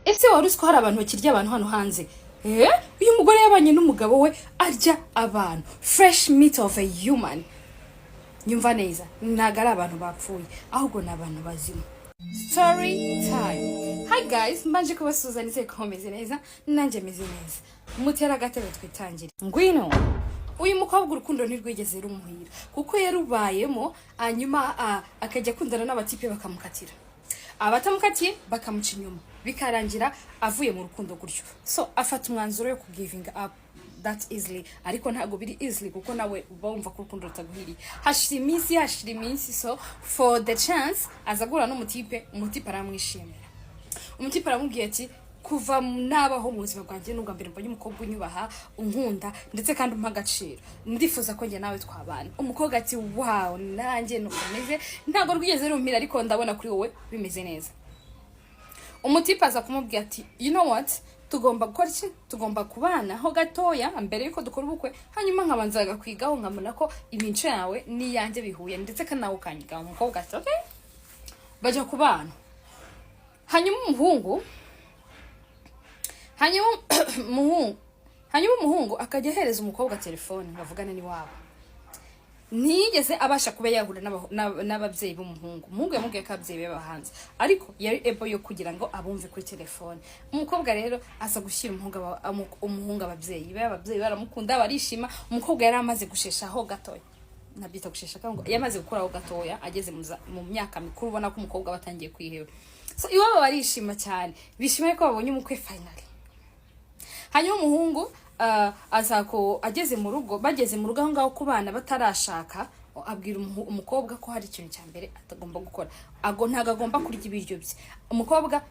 ese wari uzi ko hari abantu bakirya abantu hano hanze? Uyu mugore yabanye n'umugabo we arya abantu, fresh meat of a human. Nyumva neza, ntago ari abantu bapfuye, ahubwo ni abantu bazima. Story time. Hi guys, mbanje kubasuza nizeye ko meze neza, nanjye meze neza. Mutera agatebe twitangire. Ngwino. Uyu mukobwa urukundo ntirwigeze rumuhira kuko yarubayemo hanyuma akajya kundana n'abatipe bakamukatira. Abatamukatiye bakamuca inyuma bikarangira avuye mu rukundo gutyo. So afata umwanzuro yo giving up that easily, ariko ntago biri easily kuko nawe bumva ko urukundo rutaguhiriye. Hashira iminsi, so for the chance azagura n'umutipe, umutipe aramwishimira. Umutipe aramubwiye ati kuva nabaho mu buzima bwanjye nubwo mbere mbonye umukobwa unyubaha unkunda ndetse kandi umpa agaciro, ndifuza ko njye nawe twabana. Umukobwa ati wow, nanjye nukomeze, ntago rwigeze rumpira ariko ndabona kuri wowe bimeze neza. Umutipe aza kumubwira ati you know what, tugomba gukora iki, tugomba kubana ho gatoya mbere yuko dukora ubukwe, hanyuma nkabanzaga kwigaho nkamona ko imico yawe ni yanjye bihuye ndetse kanawe ukanyiga. Umukobwa ati okay, bajya kubana. Hanyuma umuhungu akajya ahereza umukobwa telefone bavugana ni wabo. Nigeze abasha kuba yahura n'ababyeyi b'umuhungu. Umuhungu yamubwiye ko ababyeyi be bahanze, ariko yari able yo kugira ngo abumve kuri telefone. Umukobwa rero aza gushyira umuhungu ababyeyi baramukunda barishima. Umukobwa yari amaze gusheshaho gatoya, nabyita gushesha kango, yamaze gukuraho gatoya, ageze mu myaka mikuru, ubona ko umukobwa batangiye kwiheba. So iwabo barishima cyane, bishimiye ko babonye umukwe finally. Hanyuma umuhungu azako ageze mu rugo, bageze mu rugo ngaho kubana batarashaka, abwira umukobwa ko hari ikintu cya mbere atagomba gukora. Ntago agomba kurya ibiryo bye. Umukobwa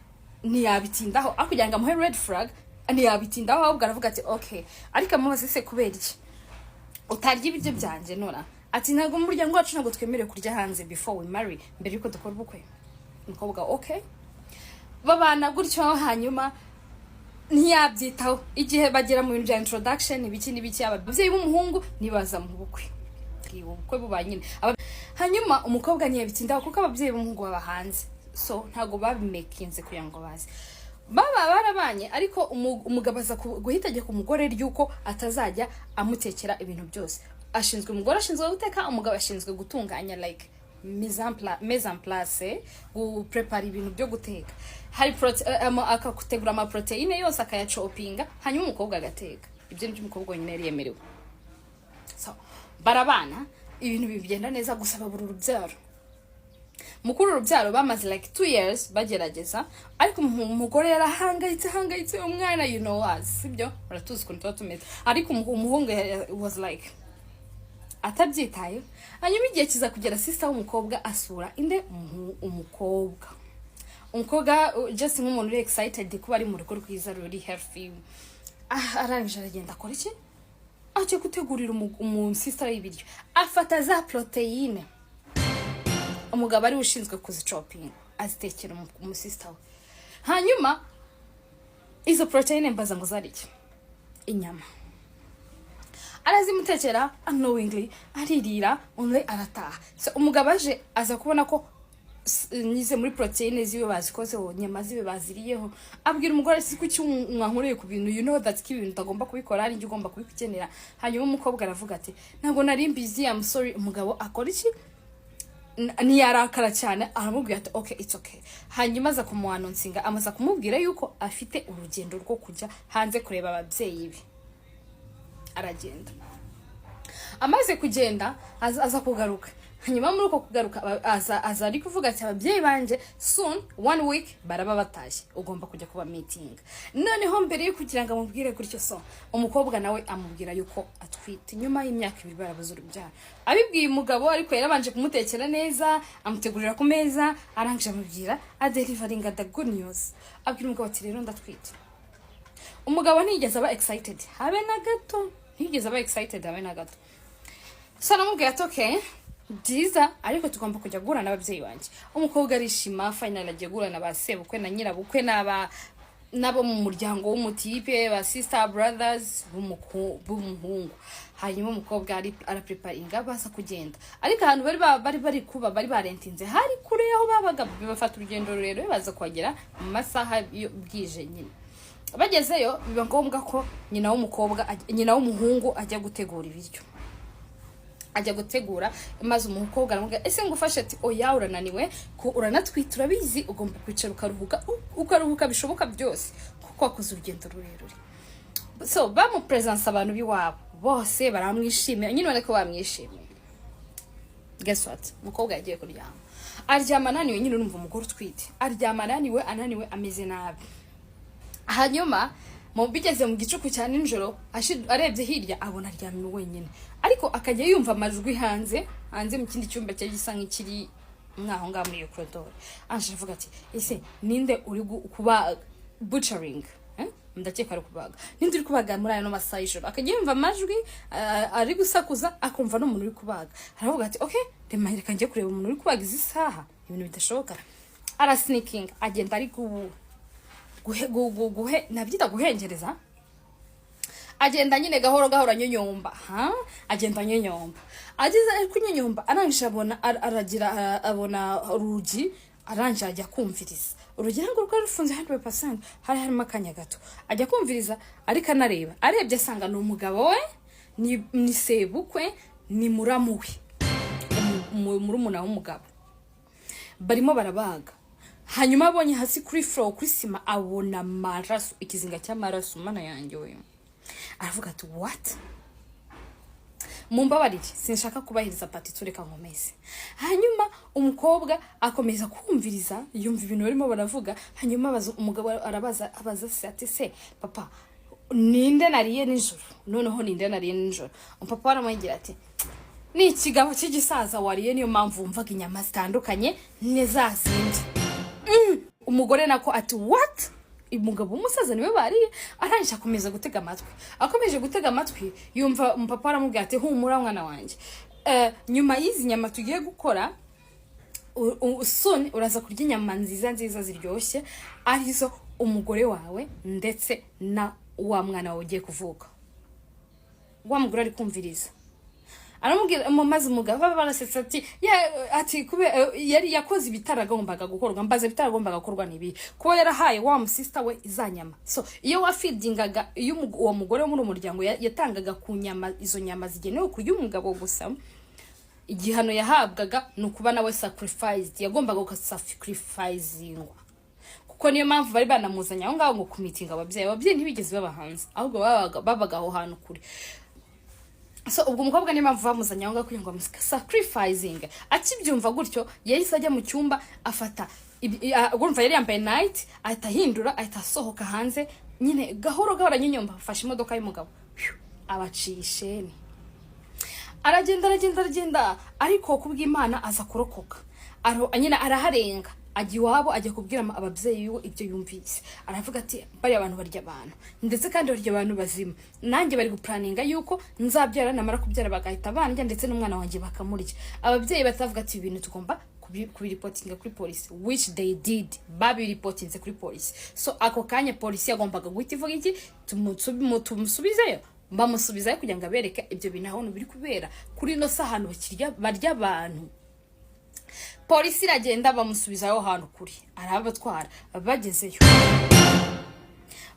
ntiyabitindaho, akugira ngo amuhe red flag, ntiyabitindaho, ahubwo aravuga ati okay, ariko amubaze se kubera iki utarya ibiryo byanjye nora? Ati ntago mu muryango wacu ntago twemerewe kurya hanze before we marry, mbere yuko dukora ubukwe. Umukobwa okay, babana gutyo. Hanyuma ntiyabyitaho, igihe bagera mu bintu bya introduction ibiki ababyeyi b'umuhungu nibaza mu bukwe. Ubukwe bubanyine. Hanyuma umukobwa ntiyabitindaho kuko ababyeyi b'umuhungu baba hanze, so ntago babimekinze kugira ngo bazi. Baba barabanye, ariko umugabo aza guhita ajya ku mugore ryuko atazajya amutekera ibintu byose. Umugore ashinzwe guteka, umugabo ashinzwe gutunganya like mise en place, prepare ibintu byo guteka. Hari akagutegura ama proteine yose akayachopinga, hanyuma umukobwa agateka. Ibyo nibyo umukobwa nyine yari yemerewe. So barabana, ibintu bigenda neza, gusa babura urubyaro. Mukuru urubyaro bamaze like 2 years bagerageza, ariko umugore yarahangayitse umwana, you know what, sibyo uratuzi ko ntuba tumeze. Ariko umuhungu was like atabyitaye. Hanyuma igihe kiza kugera, sister w'umukobwa asura inde umukobwa just nk'umuntu uri excited kuba ari mu rugo rwiza ruri healthy. Arangije aragenda akora iki, aje gutegurira sister y'ibiryo, afata za proteine. Umugabo ari ushinzwe kuzicopinga, azitekera sister we. Hanyuma izo proteine mbaza ngo zari iki, inyama. Arazimutekera unknowingly, aririra only arataha. So umugabo aje aza kubona ko nize muri proteine ziwe bazikozeho, nyama ziwe baziriyeho. Abwira umugore ati kuki mwankoreye ku bintu, you know that ibintu utagomba kubikora, ari njye ugomba kubikenera. Hanyuma umukobwa aravuga ati ntago nari mbizi, I'm sorry. Umugabo akora iki, niyarakara cyane, aramubwira ati okay, it's okay. Hanyuma aza kumuanonsinga, amaza kumubwira yuko afite urugendo rwo kujya hanze kureba ababyeyi be. Aragenda, amaze kugenda aza kugaruka. Hanyuma muri uko kugaruka aza ari kuvuga ati ababyeyi banje soon 1 week baraba batashye, ugomba kujya kuba meeting. Noneho mbere yo kugira ngo amubwire gutyo, so umukobwa nawe amubwira yuko atwite nyuma y'imyaka 2 barabuze urubyaro. Abibwiye umugabo, ariko yarabanje kumutekera neza, amutegurira ku meza, arangije amubwira delivering the good news. Abwira umugabo ati rero ndatwite. Umugabo ntiyigeze aba excited habe na gato, So aramubwira ati okay byiza, ariko tugomba kujya guhura n'ababyeyi banjye. Umukobwa arishima, finally agiye guhura na basebukwe na nyirabukwe nabo mu muryango w'umutipe ba sister brothers b'umuhungu. Hanyuma umukobwa ara preparinga baza kugenda, ariko ahantu bari kuba bari barentinze hari kure yaho babaga, bafata urugendo rurerure baza kuhagera mu masaha bwije. Nyine bagezeyo biba ngombwa ko nyina w'umuhungu ajya gutegura ibiryo, ajya gutegura, maze umukobwa aramubwira ese ngufashe, ati oya urananiwe ko uranatwite urabizi, ugomba kwicara ukaruhuka bishoboka byose kuko wakoze urugendo rurerure. So bamu presence abantu biwabo bose baramwishimiye, nyine bareko bamwishimiye. Guess what, umukobwa yagiye kuryama, aryama ananiwe. Nyine urumva umugore utwite aryama ananiwe ameze nabi. Hanyuma bigeze mu gicuku cya ninjoro, arebye hirya abona aryamye wenyine, ariko akajya yumva amajwi hanze mu kindi cyumba cyo gisa nk'ikiri mwaho ngaho muri iyo corridor. Anje avuga ati ese ninde uri kubaga butchering, ndakeka ari kubaga, ninde uri kubaga muri ayo masaha y'ijoro. Akajya yumva amajwi ari gusakuza, akumva n'umuntu uri kubaga. Aravuga ati okay, reka njye kureba umuntu uri kubaga izi saha, ibintu bidashoboka. Ara sneaking agenda ari nabyita guhengereza, agenda nyine gahoro anyonyomba, agenda anyonyomba. Ageze ari kunyonyomba arangije abona urugi, arangije ajya kumviriza. Urugi ngo rwari rufunze 100%, hari harimo akanya gato. Ajya kumviriza ariko anareba, arebye asanga ni umugabo we, ni sebukwe, ni muramu we, murumuna w'umugabo, barimo barabaga. Hanyuma abonye hasi kuri floor kuri sima abona maraso, ikizinga cy'amaraso. Mana yanjye we, aravuga ati what, mumbabarire sinshaka kubahiriza partiture kankomeze. Hanyuma umukobwa akomeza kumviriza, yumva ibintu barimo baravuga. Hanyuma umugabo abaza se ati se papa, ninde nariye nijoro? Noneho ninde nariye nijoro? Papa aramubwira ati ni ikigabo cy'igisaza wariye, niyo mpamvu wumvaga inyama zitandukanye nezazindi. Umugore nako ati what, umugabo w'umusaza niwe bariye? Arangije akomeza gutega amatwi. Akomeje gutega amatwi yumva papa aramubwira ati humura mwana wanjye, nyuma y'izi nyama tugiye gukora soon uraza kurya inyama nziza ziryoshye, arizo umugore wawe ndetse na wa mwana wawe ugiye kuvuka. Wa mugore ari kumviriza, aramubwira maze umugabo barasetsa ati kube yari yakoze ibitaragombaga gukorwa. Mbaze bitaragombaga gukorwa nibi kuba yarahaye wa sister we izanyama. So iyo wafeedingaga iyo uwo mugore wo muri umuryango yatangaga ku nyama, izo nyama zigenewe kurya umugabo gusa, igihano yahabwaga nukuba nawe sacrificed, yagombaga gusacrificingwa. Kuko niyo mpamvu bari banamuzanya aho ngaho ngo kumitinga ababyeyi ntibigeze baba hanze, ahubwo babaga aho hantu kuri. So ubwo umukobwa niyo mpamvu bamuzanya aho ngaho kugira ngo sacrificing. Akibyumva gutyo yahise ajya mu cyumba afata urumva yari yambaye night, ahita hindura, ahita sohoka hanze, nyine gahoro anyonyomba, afashe imodoka y'umugabo abacishe. Aragenda ariko kubw'Imana aza kurokoka. Nyine araharenga, ajya iwabo, ajya kubwira ababyeyi ibyo yumvise. Aravuga ati bari abantu barya abantu, ndetse kandi barya abantu bazima. Nanjye bari guplaninga yuko nzabyara, namara kubyara bagahita bandya, ndetse n'umwana wanjye bakamurya. Ababyeyi batavuga ati ibintu tugomba kubiripotinga kuri polisi, which they did. Babiripotinze kuri polisi. So ako kanya polisi yagombaga guhita ivuga iki, tumusubizeyo. Bamusubizayo kugira ngo abereke ibyo bintu aho biri kubera kuri no sahano barya abantu. Polisi iragenda bamusubizayo hantu kuri, arabatwara. Bagezeyo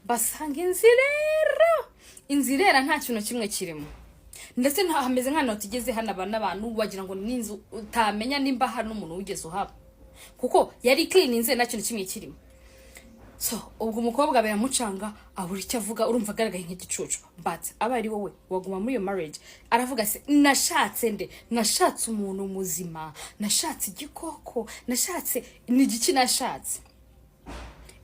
basanga inzirera nta kintu kimwe kirimo, ndetse nta hameze nk'ahantu tugeze hano abantu wagira ngo ni inzu utamenya nimba hari n'umuntu ugeze uhaba, kuko yari clean inze nta kintu kimwe kirimo. So ubwo umukobwa baramucanga abura icyo avuga, urumva agaragaye nk'igicucu. But aba ari wowe waguma muri iyo marriage, aravuga se nashatse umuntu muzima, nashatse igikoko, nashatse n'igiki nashatse.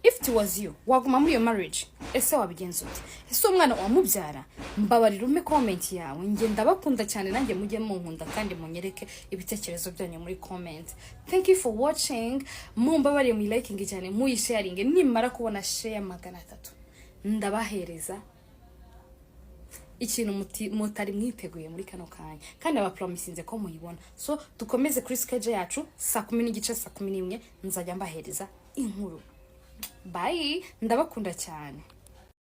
If it was you, waguma muri iyo marriage, ese wabigenza ute? Ese umwana wamubyara? Mbabarira ume comment yawe, nge ndabakunda cyane, nanjye mujye munkunda kandi munyereke ibitekerezo byanyu muri comment. Thank you for watching. Mumbabarire mu liking cyane, mu sharing. Nimara kubona share 300 ndabahereza ikintu mutari mwiteguye muri kano kanya, kandi abapromisinze ko muyibona. So dukomeze kuri schedule yacu, saa 10 n'igice, saa 11 nzajya mbahereza inkuru. bye ndabakunda cyane.